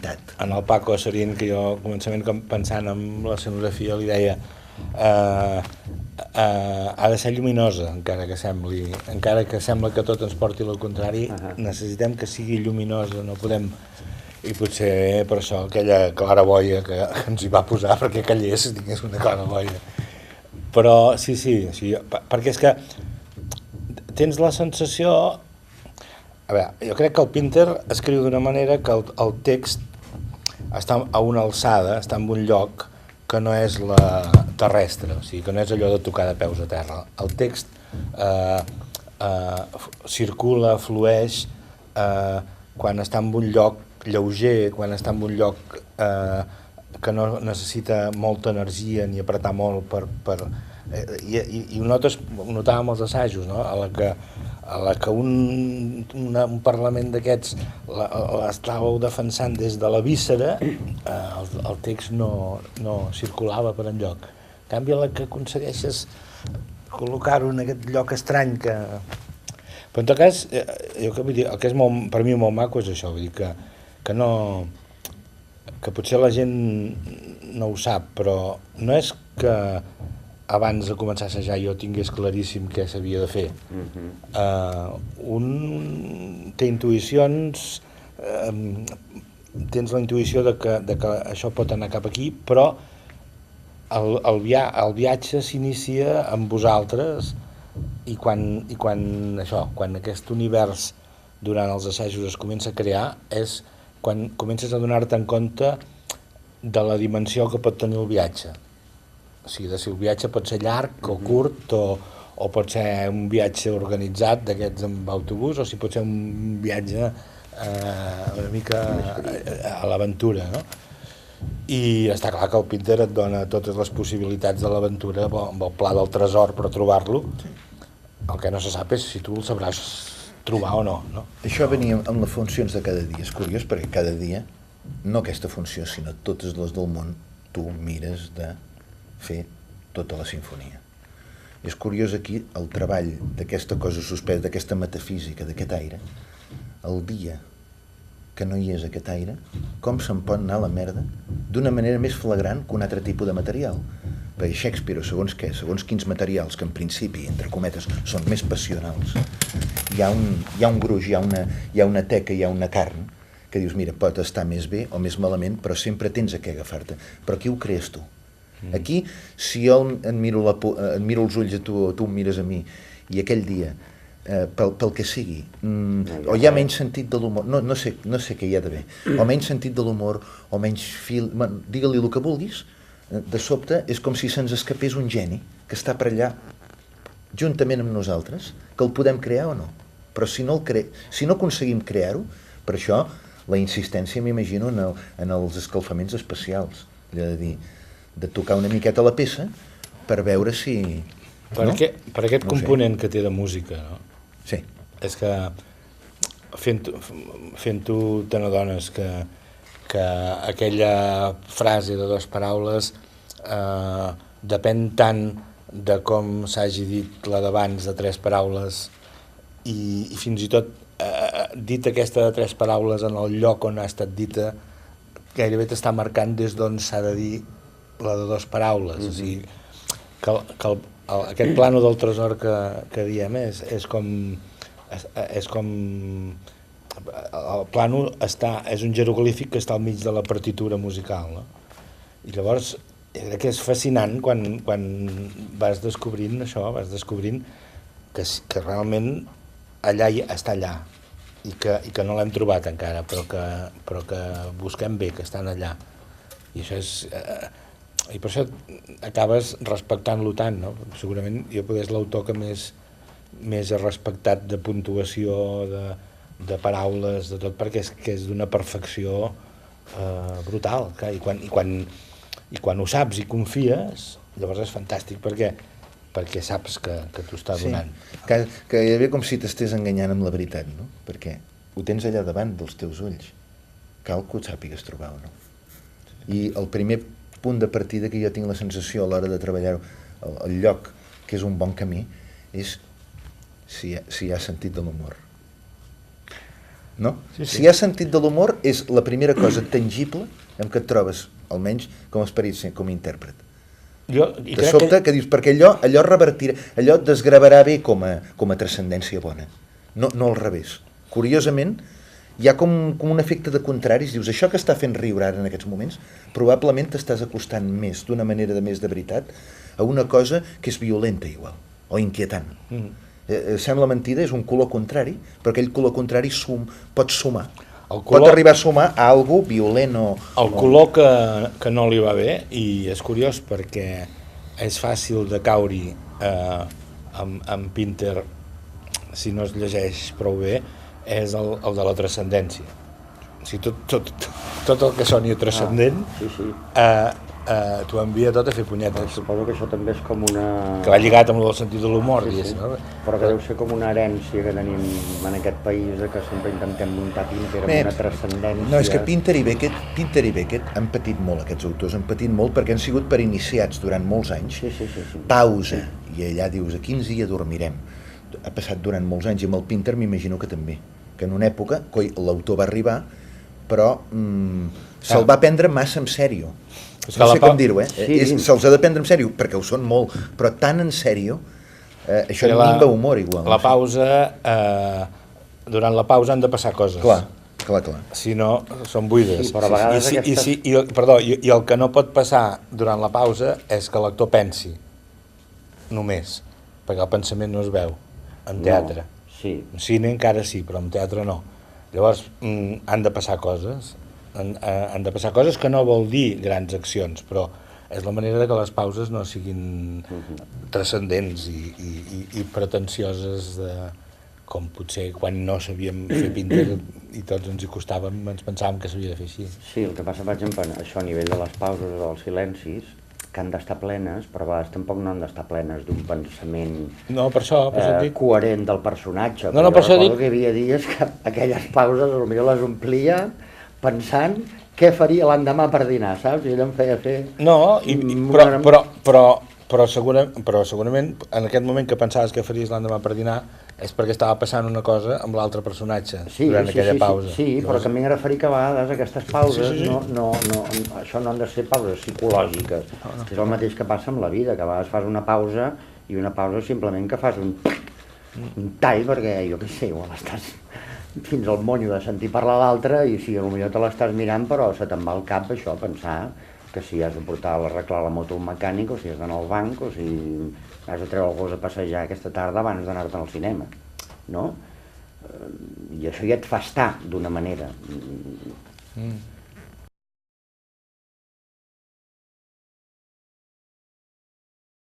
pintat. En el Paco Sorín, que jo al començament pensant en la escenografia li deia ha de ser lluminosa, encara que sembla que tot ens porti al contrari, necessitem que sigui lluminosa, no podem... I potser per això aquella claraboia que ens hi va posar perquè callés, tingués una claraboia. Però sí, perquè és que tens la sensació... A veure, jo crec que el Pinter escriu d'una manera que el text està a una alçada, està en un lloc que no és la terrestre, o sigui, que no és allò de tocar de peus a terra. El text circula, flueix, quan està en un lloc lleuger, quan està en un lloc que no necessita molta energia ni apretar molt i ho notàvem als assajos, no? A la que un Parlament d'aquests l'estàveu defensant des de la víscera, el text no circulava per enlloc. En canvi, a la que aconsegueixes col·locar-ho en aquest lloc estrany que... Però en tot cas, el que és per mi molt maco és això, vull dir que potser la gent no ho sap, però no és que abans de començar a assajar jo tingués claríssim què s'havia de fer. Un té intuïcions, tens la intuïció de que això pot anar cap aquí, però el viatge s'inicia amb vosaltres i quan aquest univers durant els assajos es comença a crear és quan comences a donar-te en compte de la dimensió que pot tenir el viatge. O sigui, si el viatge pot ser llarg o curt, o pot ser un viatge organitzat d'aquests amb autobús, o si pot ser un viatge una mica a l'aventura, no? I està clar que el Pinter et dona totes les possibilitats de l'aventura amb el pla del tresor per trobar-lo. El que no se sap és si tu el sabràs trobar o no. Això venia amb les funcions de cada dia. És curiós perquè cada dia, no aquesta funció, sinó totes les del món, tu mires de fer tota la sinfonia. És curiós aquí el treball d'aquesta cosa suspesa, d'aquesta metafísica, d'aquest aire. El dia que no hi és aquest aire, com se'n pot anar a la merda d'una manera més flagrant que un altre tipus de material. Perquè Shakespeare, segons quins materials que en principi, entre cometes, són més passionals, hi ha un gruix, hi ha una teca, hi ha una carn que dius, mira, pot estar més bé o més malament, però sempre tens a què agafar-te. Però aquí ho crees tu. Aquí, si jo et miro els ulls a tu o tu em mires a mi, i aquell dia, pel que sigui, o hi ha menys sentit de l'humor, no sé què hi ha d'haver, o menys sentit de l'humor, o menys fil... Digue-li el que vulguis, de sobte és com si se'ns escapés un geni que està per allà juntament amb nosaltres, que el podem crear o no. Però si no aconseguim crear-ho, per això la insistència m'imagino en els escalfaments especials, allò de dir, de tocar una miqueta la peça per veure si... Per aquest component que té de música, no? Sí. És que fent-ho te n'adones que aquella frase de 2 paraules depèn tant de com s'hagi dit la d'abans de 3 paraules i fins i tot dit aquesta de 3 paraules en el lloc on ha estat dita gairebé t'està marcant des d'on s'ha de dir la de 2 paraules. O sigui, que aquest plano del tresor que diem és com el plano és un jeroglífic que està al mig de la partitura musical, no? I llavors crec que és fascinant quan vas descobrint això, vas descobrint que realment allà està allà i que no l'hem trobat encara, però que busquem bé, que estan allà. I això és... I per això acabes respectant-lo tant, no? Segurament jo potser és l'autor que més he respectat de puntuació, de paraules, de tot, perquè és d'una perfecció brutal. Clar, i quan ho saps i confies, llavors és fantàstic, perquè saps que t'ho està donant. Sí, que hi havia com si t'estés enganyant amb la veritat, no? Perquè ho tens allà davant dels teus ulls. Cal que ho sàpigues trobar o no. I el primer punt de partida que jo tinc la sensació a l'hora de treballar el lloc que és un bon camí és si hi ha sentit de l'humor. no? Sí, sí. Si hi ha sentit de l'humor és la primera cosa tangible en què et trobes, almenys com a esperit, com a intèrpret. De sobte que dius, perquè allò revertirà, allò et desgravarà bé com a transcendència bona, no al revés. Curiosament, hi ha com un efecte de contraris, dius, això que està fent riure ara en aquests moments, probablement t'estàs acostant més, d'una manera més de veritat, a una cosa que és violenta igual, o inquietant. Sembla mentida, és un color contrari, però aquell color contrari pot sumar. Pot arribar a sumar a algú violent o... El color que no li va bé, i és curiós perquè és fàcil de caure amb Pinter, si no es llegeix prou bé, és el de la transcendència. O sigui, tot el que soni transcendent t'ho envia tot a fer punyetes. Suposo que això també és com una... Que va lligat amb el sentit de l'humor, sí. No? Però que deu ser com una herència que tenim en aquest país, que sempre intentem muntar Pinter amb una transcendència... No, és que Pinter i Beckett han patit molt, aquests autors han patit molt perquè han sigut per iniciats durant molts anys. Sí. Pausa, i allà dius, a quins dies dormirem? Ha passat durant molts anys, i amb el Pinter m'imagino que també, que en una època l'autor va arribar, però se'l va prendre massa en sèrio. No sé com dir-ho, se'ls ha de prendre en sèrio, perquè ho són molt, però tan en sèrio, això minva humor igual. La pausa, durant la pausa han de passar coses. Clar. Si no, són buides. Sí, però a vegades I el que no pot passar durant la pausa és que l'actor pensi, només, perquè el pensament no es veu, en teatre. Sí. En cine encara sí, però en teatre no. Llavors, han de passar coses. Han de passar coses que no vol dir grans accions, però és la manera que les pauses no siguin transcendents i pretensioses com potser quan no sabíem fer Pinter i tots ens hi costàvem, ens pensàvem que s'havia de fer així. Sí, el que passa, per exemple, això a nivell de les pauses o dels silencis, que han d'estar plenes, però a vegades tampoc no han d'estar plenes d'un pensament coherent del personatge. No, per això dic... que hi havia dies que aquelles pauses potser les omplia pensant què faria l'endemà per dinar, saps? I allò em feia fer... No, però segurament en aquest moment que pensaves que faries l'endemà per dinar és perquè estava passant una cosa amb l'altre personatge durant aquella pausa. Sí, però que m'he referit que a vegades aquestes pauses això no han de ser pauses psicològiques. És el mateix que passa amb la vida, que a vegades fas una pausa i una pausa simplement que fas un tall perquè, jo què sé, igual estàs fins al monyo de sentir parlar l'altre i si potser te l'estàs mirant però se te'n va al cap això, pensar que si has de portar a arreglar la moto al mecànic o si has d'anar al banc o si has de treure el gos a passejar aquesta tarda abans d'anar-te'n al cinema, no? I això ja et fa estar d'una manera.